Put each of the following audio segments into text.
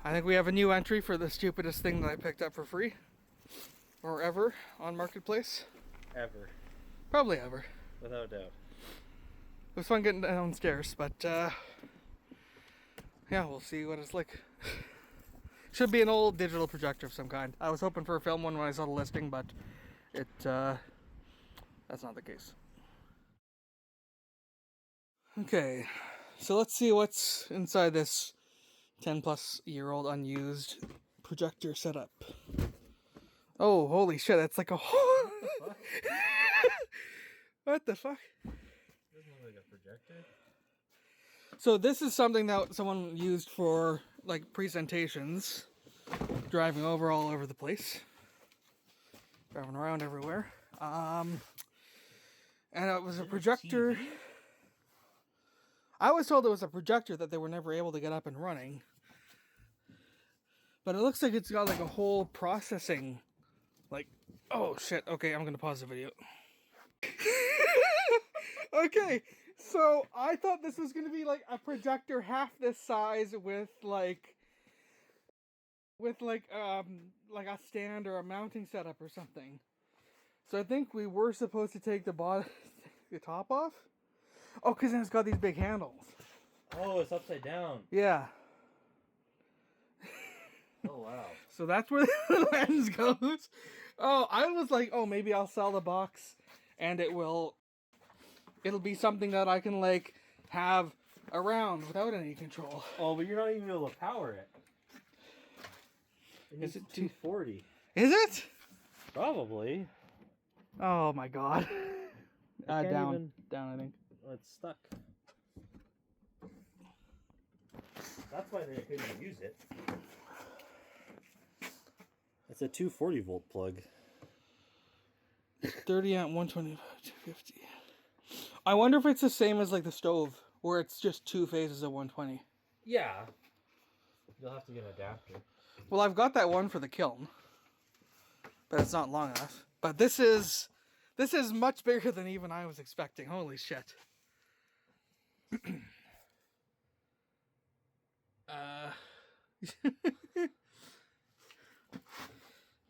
I think we have a new entry for the stupidest thing that I picked up for free. Or ever on Marketplace. Ever. Probably ever. Without a doubt. It was fun getting downstairs, but yeah, we'll see what it's like. Should be an old digital projector of some kind. I was hoping for a film one when I saw the listing, but that's not the case. Okay, so let's see what's inside this 10-plus-year-old unused projector setup. Oh, holy shit, that's like a whole... What the fuck? Doesn't look like a projector. So this is something that someone used for, like, presentations. Driving all over the place. Driving around everywhere. And it was a projector... I was told it was a projector that they were never able to get up and running. But it looks like it's got like a whole processing, like, oh shit, okay, I'm gonna pause the video. Okay, so I thought this was gonna be like a projector half this size with like a stand or a mounting setup or something. So I think we were supposed to take the top off? Oh, because then it's got these big handles. Oh, it's upside down. Yeah. Oh, wow. So that's where the lens goes. Oh, I was like, oh, maybe I'll sell the box and it'll be something that I can, like, have around without any control. Oh, but you're not even able to power it. Is it 240? Is it? Probably. Oh my god. Down, I think. Oh, it's stuck. That's why they couldn't use it. It's a 240 volt plug. 30 amp, 125, 250. I wonder if it's the same as like the stove, where it's just two phases of 120. Yeah. You'll have to get an adapter. Well, I've got that one for the kiln, but it's not long enough. But this is much bigger than even I was expecting. Holy shit.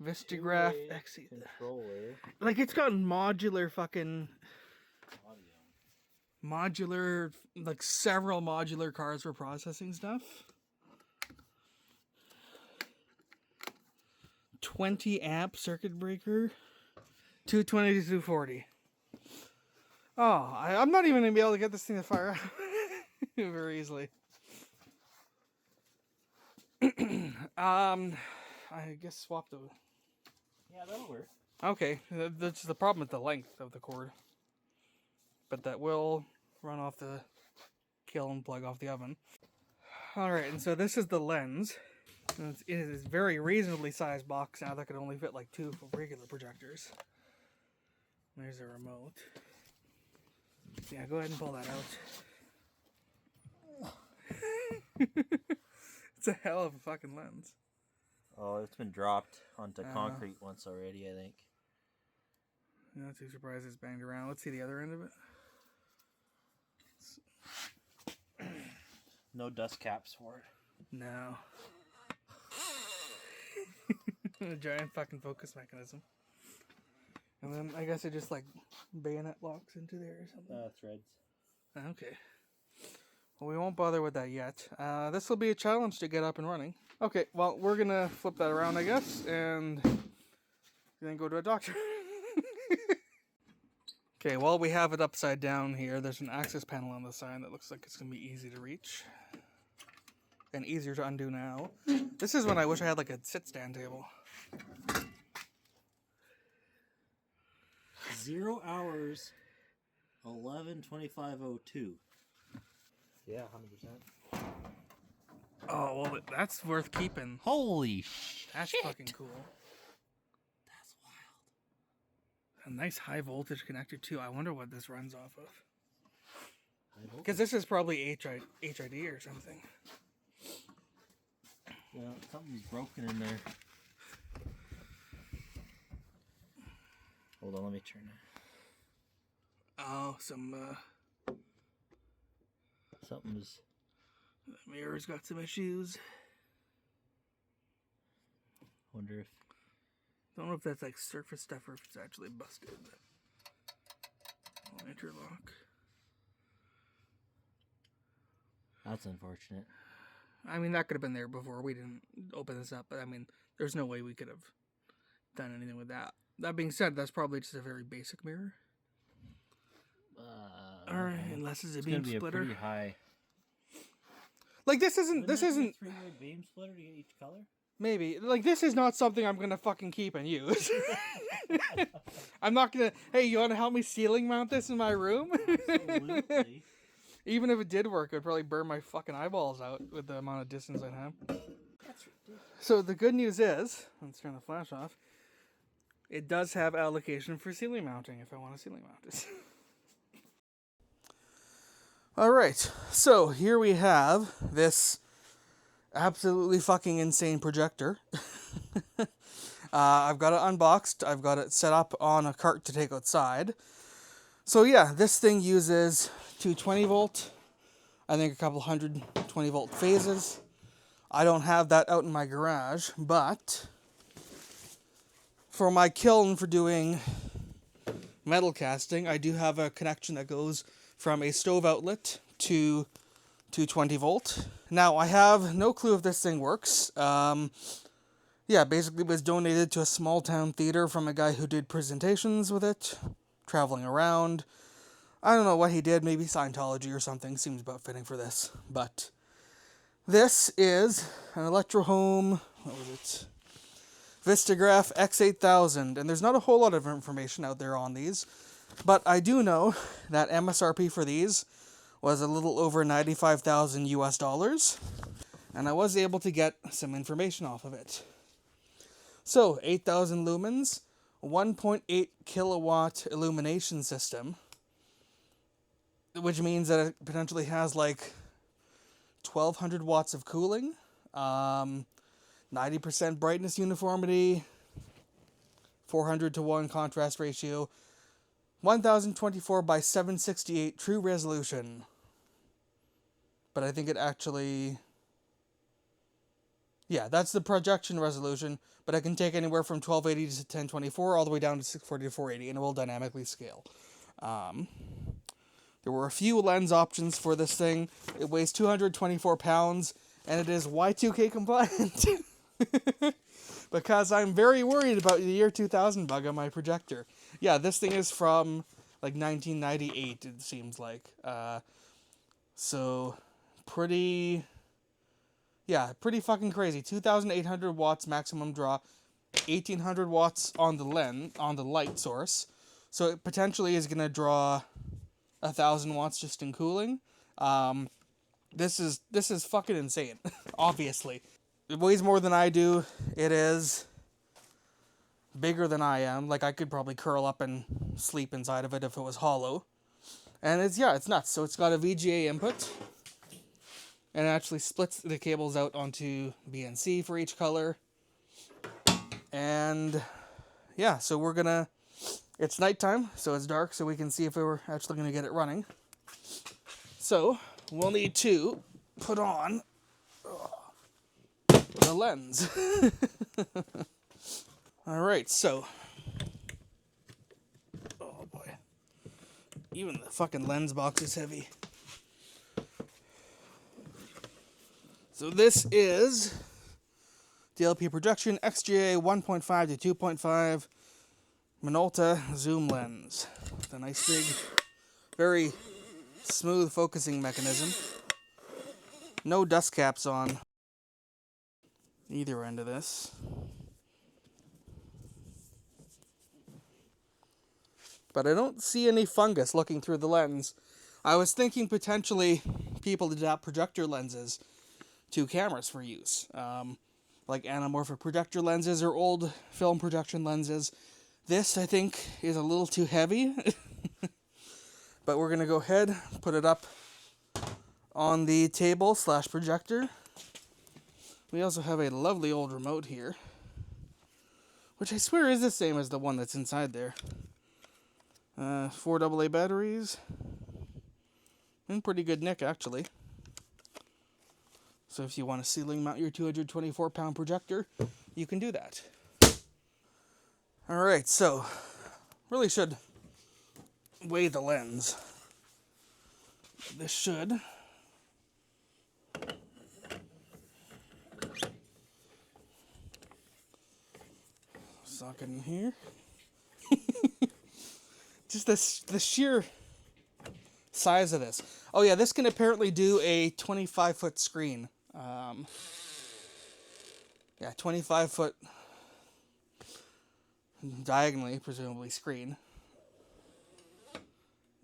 Vistograph XE controller. Like, it's got modular fucking Audio. Modular, like several modular cards for processing stuff. 20 amp circuit breaker. 220 to 240. Oh, I'm not even gonna be able to get this thing to fire up very easily. I guess swap the... Yeah, that'll work. Okay, that's the problem with the length of the cord. But that will run off the kiln, plug off the oven. Alright, and so this is the lens. And it is a very reasonably sized box now that could only fit like two regular projectors. There's a remote. Yeah, go ahead and pull that out. It's a hell of a fucking lens. Oh, it's been dropped onto concrete once already, I think. Not too surprised it's banged around. Let's see the other end of it. No dust caps for it. No. A giant fucking focus mechanism. And then I guess it just like bayonet locks into there or something. Threads. Okay. Well, we won't bother with that yet. This will be a challenge to get up and running. Okay, well, we're gonna flip that around, I guess, and then go to a doctor. Okay, while we have it upside down here, there's an access panel on the side that looks like it's gonna be easy to reach. And easier to undo now. This is when I wish I had like a sit-stand table. 0 hours, 11:25:02. Yeah, 100%. Oh, well, that's worth keeping. Holy shit! That's fucking cool. That's wild. A nice high voltage connector too. I wonder what this runs off of. Because this is probably HID or something. Yeah, something's broken in there. Hold on, let me turn it. Oh, some Something's... the mirror's got some issues. Wonder if... Don't know if that's like surface stuff or if it's actually busted. I'll interlock. That's unfortunate. I mean, that could have been there before we didn't open this up, but I mean, there's no way we could have done anything with that. That being said, that's probably just a very basic mirror. Alright, unless it's a beam splitter. Be a pretty high. Like, this isn't... This isn't... a 3-way beam splitter to get each color? Maybe. Like, this is not something I'm gonna fucking keep and use. I'm not gonna... Hey, you wanna help me ceiling mount this in my room? Absolutely. Even if it did work, it would probably burn my fucking eyeballs out with the amount of distance I have. That's ridiculous. So the good news is... Let's turn the flash off. It does have allocation for ceiling mounting if I want to ceiling mount it. Alright, so here we have this absolutely fucking insane projector. I've got it unboxed. I've got it set up on a cart to take outside. So yeah, this thing uses 220 volt, I think a couple 120 volt phases. I don't have that out in my garage, but for my kiln for doing metal casting, I do have a connection that goes from a stove outlet to 220 volt. Now, I have no clue if this thing works. Yeah, basically it was donated to a small town theater from a guy who did presentations with it, traveling around. I don't know what he did, maybe Scientology or something, seems about fitting for this. But this is an Electrohome, what was it? Vistagraph X8000, and there's not a whole lot of information out there on these, but I do know that MSRP for these was a little over $95,000 US, and I was able to get some information off of it. So, 8,000 lumens, 1.8 kilowatt illumination system, which means that it potentially has like 1,200 watts of cooling, 90% brightness uniformity, 400:1 contrast ratio, 1024 by 768 true resolution. But I think it actually... Yeah, that's the projection resolution, but I can take anywhere from 1280 to 1024 all the way down to 640 to 480, and it will dynamically scale. There were a few lens options for this thing. It weighs 224 pounds, and it is Y2K compliant. Because I'm very worried about the year 2000 bug on my projector. Yeah, this thing is from like 1998, it seems like. So, pretty fucking crazy. 2,800 watts maximum draw, 1,800 watts on the light source. So it potentially is gonna draw 1,000 watts just in cooling. This is fucking insane. Obviously, it weighs more than I do. It is bigger than I am. Like, I could probably curl up and sleep inside of it if it was hollow. And it's nuts. So it's got a VGA input. And it actually splits the cables out onto BNC for each color. And yeah, so we're gonna... It's nighttime, so it's dark, so we can see if we're actually gonna get it running. So, we'll need to put on the lens. Alright, so... Oh boy. Even the fucking lens box is heavy. So this is DLP Projection XGA 1.5 to 2.5 Minolta zoom lens. With a nice big, very smooth focusing mechanism. No dust caps on either end of this. But I don't see any fungus looking through the lens. I was thinking potentially people adapt projector lenses to cameras for use. Like anamorphic projector lenses or old film projection lenses. This, I think, is a little too heavy. But we're going to go ahead, put it up on the table / projector. We also have a lovely old remote here, which I swear is the same as the one that's inside there. 4 AA batteries. In pretty good nick, actually. So if you want to ceiling mount your 224-pound projector, you can do that. Alright, so really should weigh the lens. This should socket in here. Just the sheer size of this. Oh yeah, this can apparently do a 25-foot screen. Yeah, 25-foot diagonally, presumably, screen.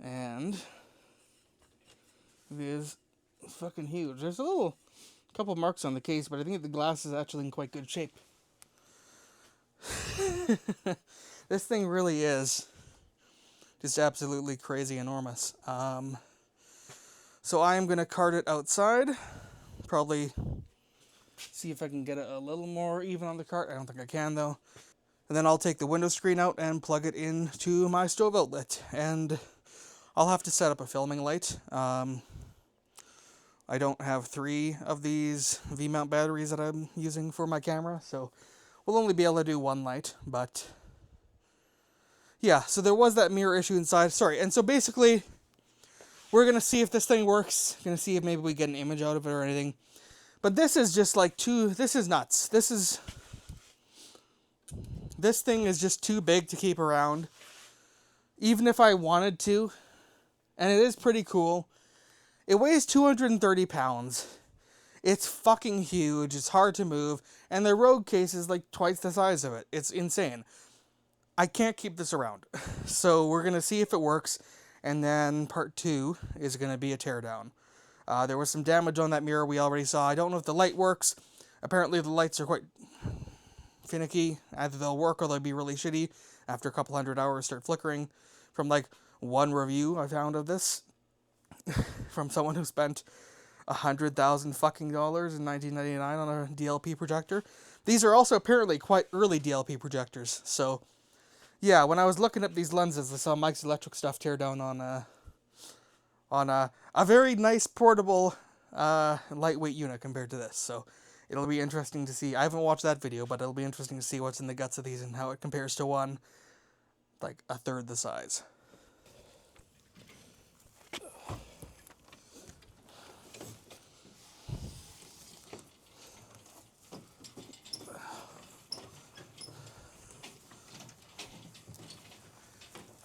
And it is fucking huge. There's a couple marks on the case, but I think the glass is actually in quite good shape. This thing really is just absolutely crazy enormous. So I am going to cart it outside. Probably see if I can get it a little more even on the cart. I don't think I can, though. And then I'll take the window screen out and plug it into my stove outlet. And I'll have to set up a filming light. I don't have 3 of these V-mount batteries that I'm using for my camera, so we'll only be able to do 1 light, but yeah, so there was that mirror issue inside. Sorry, and so basically, we're going to see if this thing works. Going to see if maybe we get an image out of it or anything. But this is just like this is nuts. This thing is just too big to keep around. Even if I wanted to, and it is pretty cool. It weighs 230 pounds. It's fucking huge. It's hard to move. And the Rogue case is like twice the size of it. It's insane. I can't keep this around. So we're going to see if it works. And then part 2 is going to be a teardown. There was some damage on that mirror we already saw. I don't know if the light works. Apparently the lights are quite finicky. Either they'll work or they'll be really shitty. After a couple hundred hours start flickering. From like one review I found of this. From someone who spent $100,000 fucking dollars in 1999 on a DLP projector. These are also apparently quite early DLP projectors. So, yeah, when I was looking at these lenses, I saw Mike's Electric Stuff tear down on a very nice portable lightweight unit compared to this. So, it'll be interesting to see. I haven't watched that video, but it'll be interesting to see what's in the guts of these and how it compares to one like a third the size.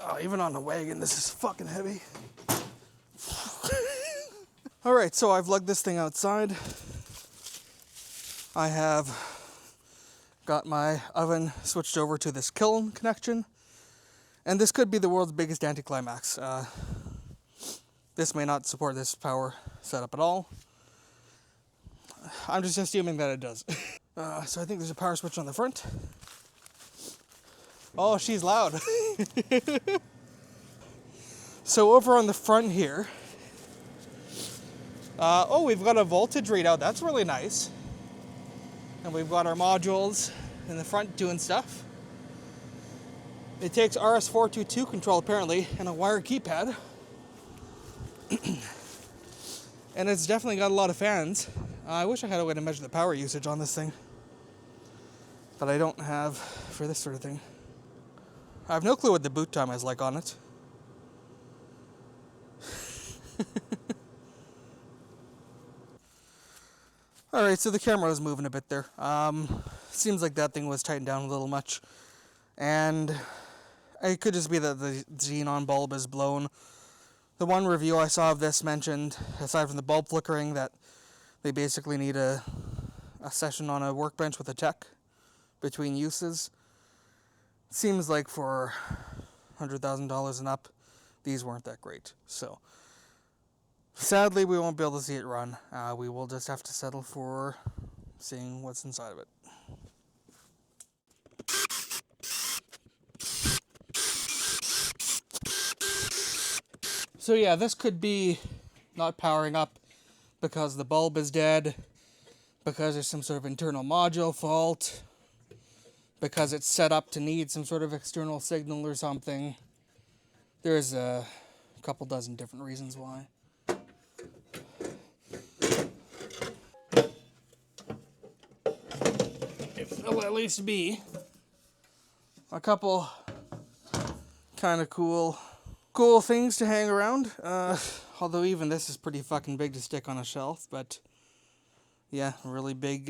Oh, even on the wagon, this is fucking heavy. Alright, so I've lugged this thing outside. I have got my oven switched over to this kiln connection. And this could be the world's biggest anticlimax. This may not support this power setup at all. I'm just assuming that it does. So I think there's a power switch on the front. Oh, she's loud. So over on the front here, we've got a voltage readout. That's really nice. And we've got our modules in the front doing stuff. It takes RS422 control apparently and a wire keypad. And it's definitely got a lot of fans. I wish I had a way to measure the power usage on this thing. But I don't have for this sort of thing. I have no clue what the boot time is like on it. Alright, so the camera was moving a bit there. Seems like that thing was tightened down a little much. And it could just be that the xenon bulb is blown. The one review I saw of this mentioned, aside from the bulb flickering, that they basically need a session on a workbench with a tech between uses. Seems like for $100,000 and up, these weren't that great. So, sadly, we won't be able to see it run. We will just have to settle for seeing what's inside of it. So yeah, this could be not powering up because the bulb is dead, because there's some sort of internal module fault, because it's set up to need some sort of external signal or something. There's a couple dozen different reasons why. will at least be a couple kind of cool things to hang around. Although even this is pretty fucking big to stick on a shelf, but yeah, really big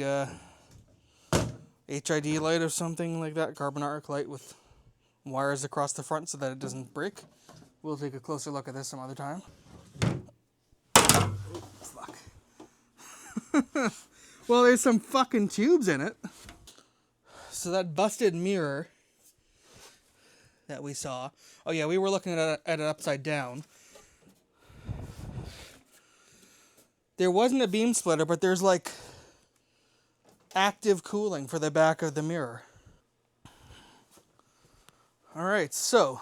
HID light or something like that, carbon arc light with wires across the front so that it doesn't break. We'll take a closer look at this some other time. Fuck. Well, there's some fucking tubes in it. So that busted mirror that we saw. Oh yeah, we were looking at it upside down. There wasn't a beam splitter, but there's like active cooling for the back of the mirror. Alright, so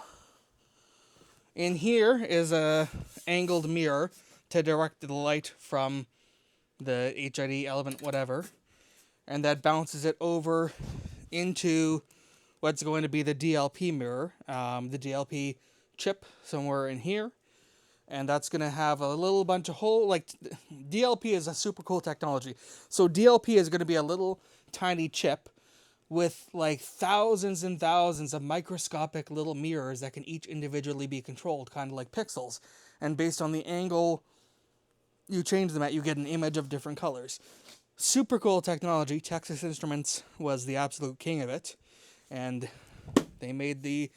in here is a angled mirror to direct the light from the HID element, whatever. And that bounces it over into what's going to be the DLP mirror, the DLP chip somewhere in here. And that's going to have a little bunch of DLP is a super cool technology. So DLP is going to be a little tiny chip with like thousands and thousands of microscopic little mirrors that can each individually be controlled, kind of like pixels. And based on the angle you change them at, you get an image of different colors. Super cool technology. Texas Instruments was the absolute king of it. And they made the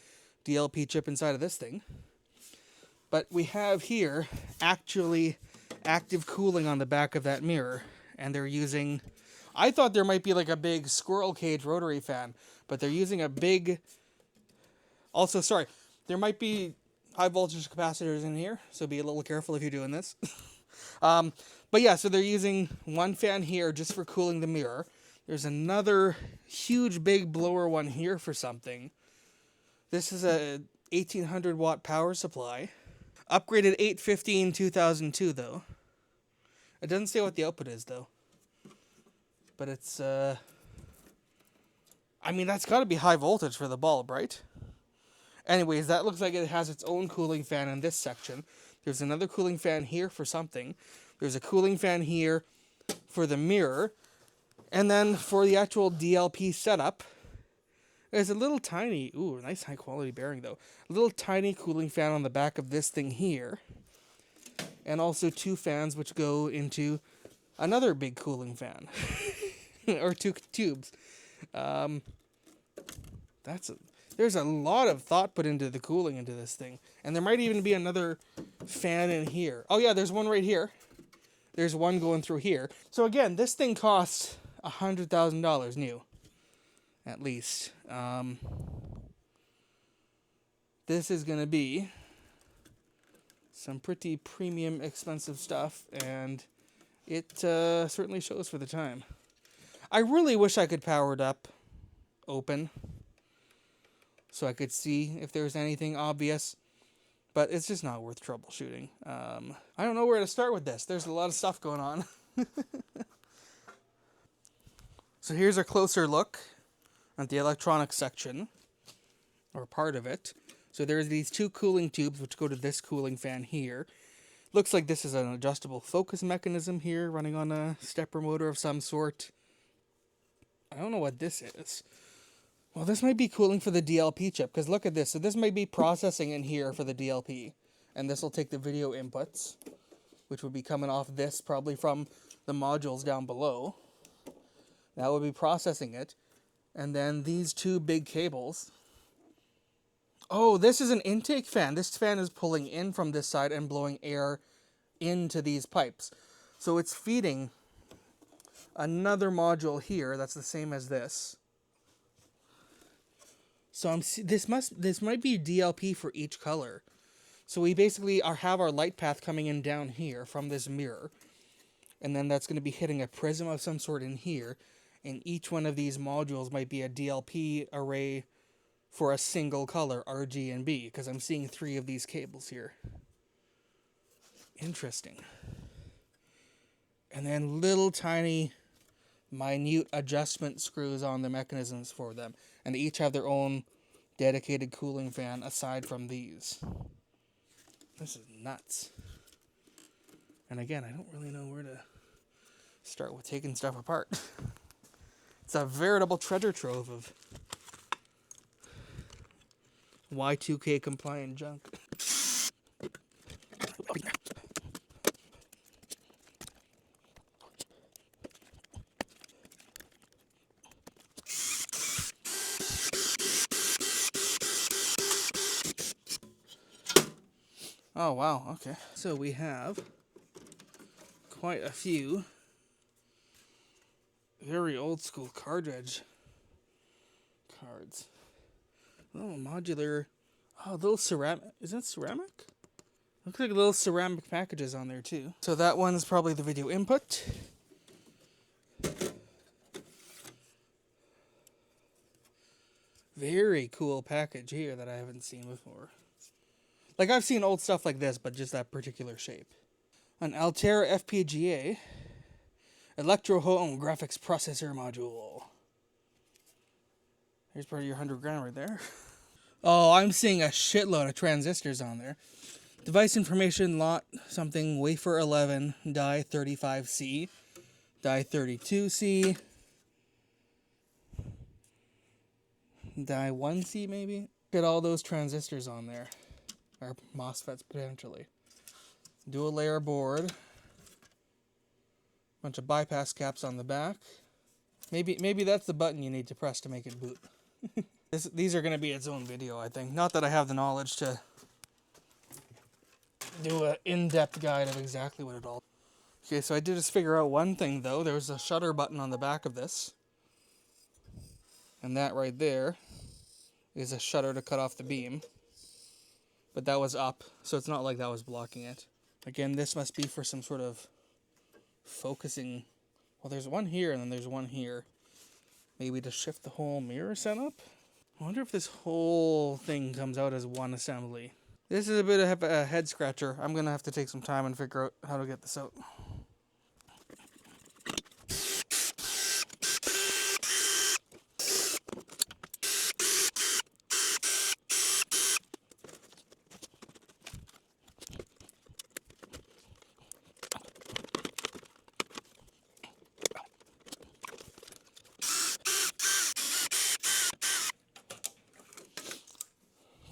DLP chip inside of this thing. But we have here actually active cooling on the back of that mirror. And they're using... I thought there might be like a big squirrel cage rotary fan. But they're using a big... Also, sorry. There might be high voltage capacitors in here. So be a little careful if you're doing this. But yeah, so they're using one fan here just for cooling the mirror. There's another huge big blower one here for something. This is a 1800 watt power supply. Upgraded 815-2002 though. It doesn't say what the output is though. But it's, I mean, that's got to be high voltage for the bulb, right? Anyways, that looks like it has its own cooling fan in this section. There's another cooling fan here for something. There's a cooling fan here for the mirror. And then for the actual DLP setup, there's a little tiny, ooh, nice high quality bearing though. A little tiny cooling fan on the back of this thing here. And also two fans which go into another big cooling fan. Or two tubes. There's a lot of thought put into the cooling into this thing. And there might even be another fan in here. Oh yeah, there's one right here. There's one going through here. So again, this thing costs $100,000 new. At least. This is going to be some pretty premium expensive stuff. And it certainly shows for the time. I really wish I could power it up open. So I could see if there's anything obvious. But it's just not worth troubleshooting. I don't know where to start with this. There's a lot of stuff going on. So here's a closer look at the electronics section. Or part of it. So there's these two cooling tubes which go to this cooling fan here. Looks like this is an adjustable focus mechanism here running on a stepper motor of some sort. I don't know what this is. Well, this might be cooling for the DLP chip, because look at this. So this might be processing in here for the DLP. And this will take the video inputs, which would be coming off this, probably from the modules down below. That would be processing it. And then these two big cables. Oh, this is an intake fan. This fan is pulling in from this side and blowing air into these pipes. So it's feeding another module here that's the same as this. So this might be DLP for each color. So we basically have our light path coming in down here from this mirror. And then that's going to be hitting a prism of some sort in here. And each one of these modules might be a DLP array for a single color, RG and B. Because I'm seeing 3 of these cables here. Interesting. And then little tiny minute adjustment screws on the mechanisms for them. And they each have their own dedicated cooling fan aside from these. This is nuts. And again, I don't really know where to start with taking stuff apart. It's a veritable treasure trove of Y2K compliant junk. Oh wow, okay. So we have quite a few very old school cartridge cards. Little modular, little ceramic. Is that ceramic? Looks like little ceramic packages on there too. So that one's probably the video input. Very cool package here that I haven't seen before. Like, I've seen old stuff like this, but just that particular shape. An Altera FPGA Electro Home Graphics Processor Module. Here's part of your 100 grand right there. Oh, I'm seeing a shitload of transistors on there. Device information, lot something, wafer 11, die 35C, die 32C, die 1C maybe? Look at all those transistors on there. Or MOSFETs potentially. Dual layer board. Bunch of bypass caps on the back. Maybe that's the button you need to press to make it boot. These are going to be its own video, I think. Not that I have the knowledge to do an in-depth guide of exactly what it all... Okay, so I did just figure out one thing, though. There's a shutter button on the back of this. And that right there is a shutter to cut off the beam. But that was up, so it's not like that was blocking it. Again, this must be for some sort of focusing. Well, there's one here, and then there's one here. Maybe to shift the whole mirror setup? I wonder if this whole thing comes out as one assembly. This is a bit of a head scratcher. I'm going to have to take some time and figure out how to get this out.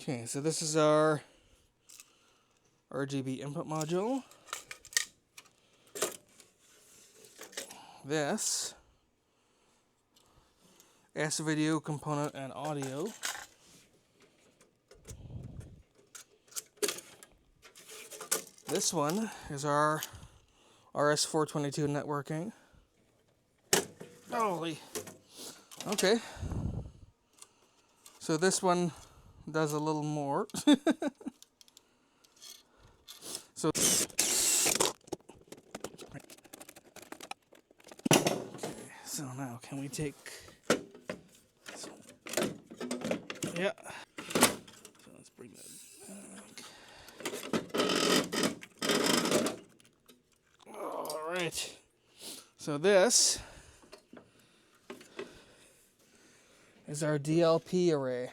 Okay, so this is our RGB input module. This S-video component and audio. This one is our RS422 networking. Holy. Okay. So this one does a little more. So now can we take this one? Yeah. So let's bring that back. All right. So this is our DLP array.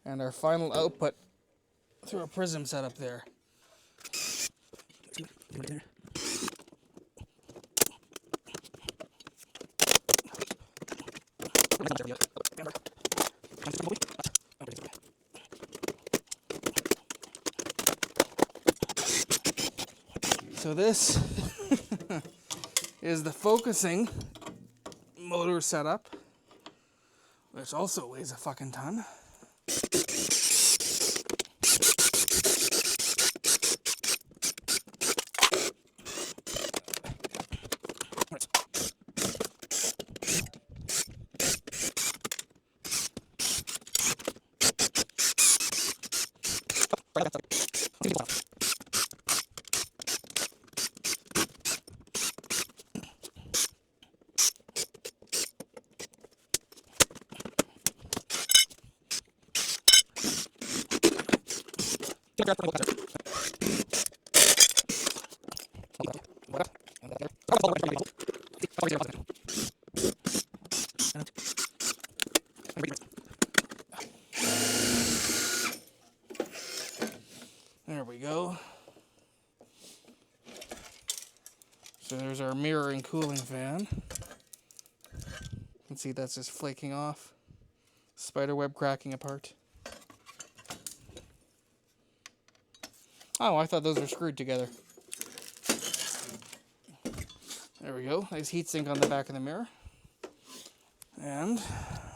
And our final output through a prism setup there. So this is the focusing motor setup, which also weighs a fucking ton. There we go. So there's our mirror and cooling fan. see that's just flaking off. Spider web cracking apart. Oh, I thought those were screwed together. There we go. Nice heatsink on the back of the mirror. And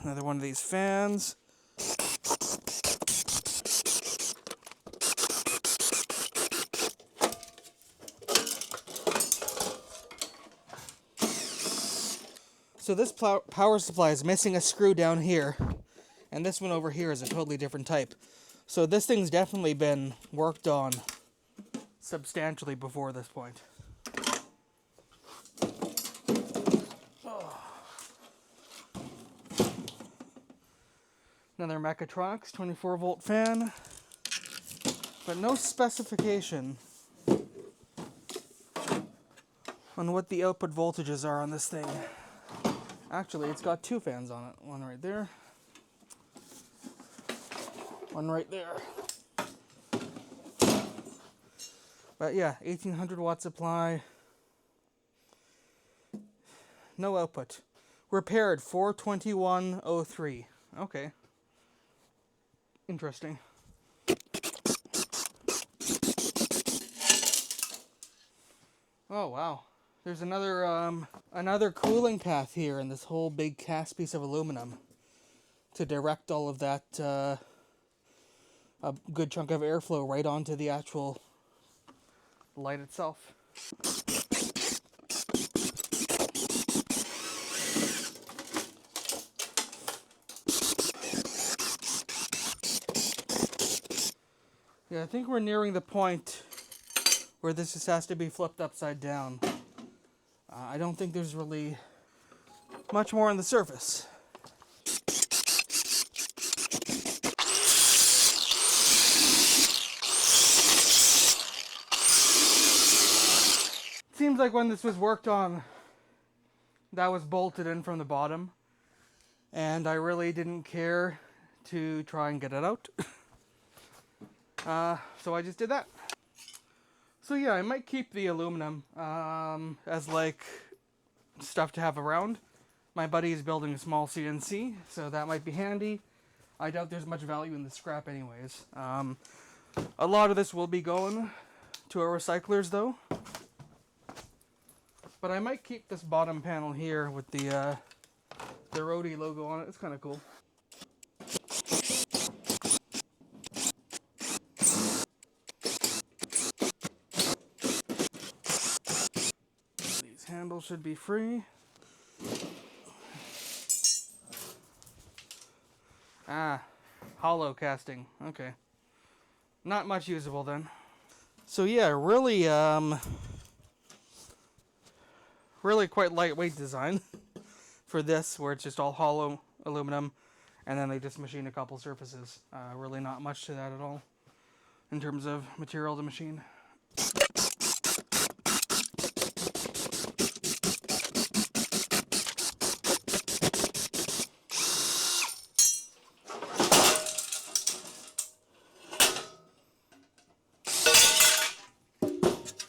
another one of these fans. So this power supply is missing a screw down here, and this one over here is a totally different type. So this thing's definitely been worked on substantially before this point. Another Mechatronics 24 volt fan, but no specification on what the output voltages are on this thing. Actually, it's got two fans on it. One right there. One right there. But yeah, 1800 watt supply. No output. Repaired 42103. Okay. Interesting. Oh wow. There's another cooling path here in this whole big cast piece of aluminum to direct all of that a good chunk of airflow right onto the actual light itself. Yeah, I think we're nearing the point where this just has to be flipped upside down. I don't think there's really much more on the surface. Seems like when this was worked on, that was bolted in from the bottom, and I really didn't care to try and get it out. So I just did that. So yeah, I might keep the aluminum as like stuff to have around. My buddy is building a small CNC, so that might be handy. I doubt there's much value in the scrap anyways. A lot of this will be going to our recyclers though. But I might keep this bottom panel here with the Rode logo on it. It's kind of cool. These handles should be free. Ah, hollow casting. Okay. Not much usable then. So yeah, really quite lightweight design for this, where it's just all hollow aluminum, and then they just machine a couple surfaces. Really not much to that at all in terms of material to machine.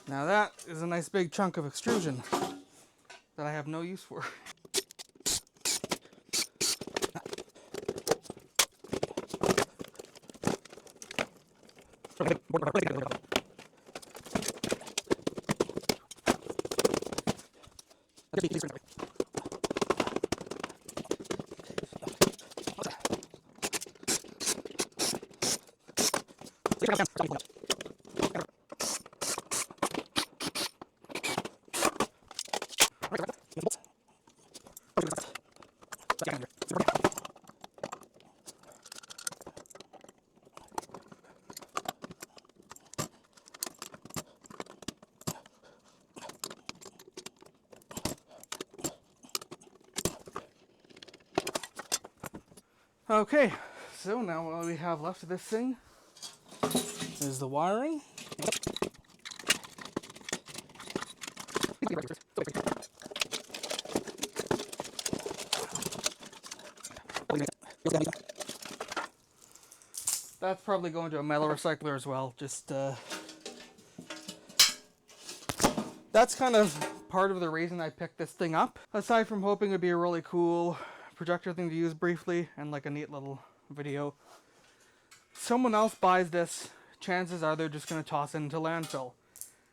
Now that is a nice big chunk of extrusion that I have no use for. Okay, so now what we have left of this thing is the wiring. That's probably going to a metal recycler as well. Just that's kind of part of the reason I picked this thing up. Aside from hoping it'd be a really cool projector thing to use briefly and like a neat little video. Someone else buys this, chances are they're just going to toss it into landfill.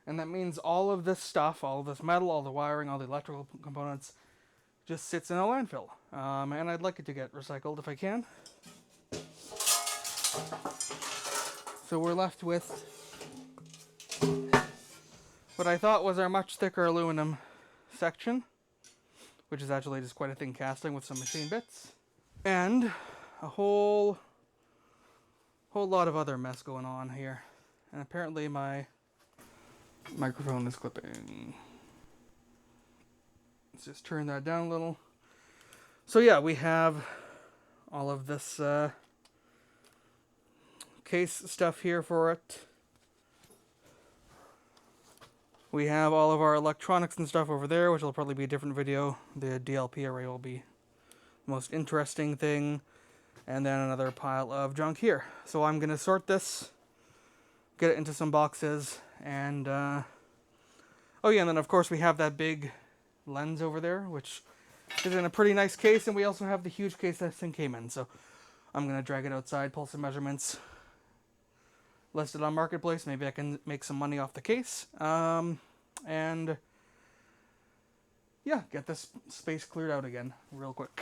And that means all of this stuff, all of this metal, all the wiring, all the electrical components, just sits in a landfill. And I'd like it to get recycled if I can. So we're left with what I thought was our much thicker aluminum section, which is actually just quite a thin casting with some machine bits. And a whole lot of other mess going on here. And apparently my microphone is clipping. Let's just turn that down a little. So yeah, we have all of this case stuff here for it. We have all of our electronics and stuff over there, which will probably be a different video. The DLP array will be the most interesting thing. And then another pile of junk here. So I'm going to sort this, get it into some boxes, and oh yeah, and then of course we have that big lens over there, which is in a pretty nice case, and we also have the huge case that thing came in. So I'm going to drag it outside, pull some measurements, list it on Marketplace. Maybe I can make some money off the case. And yeah, get this space cleared out again real quick.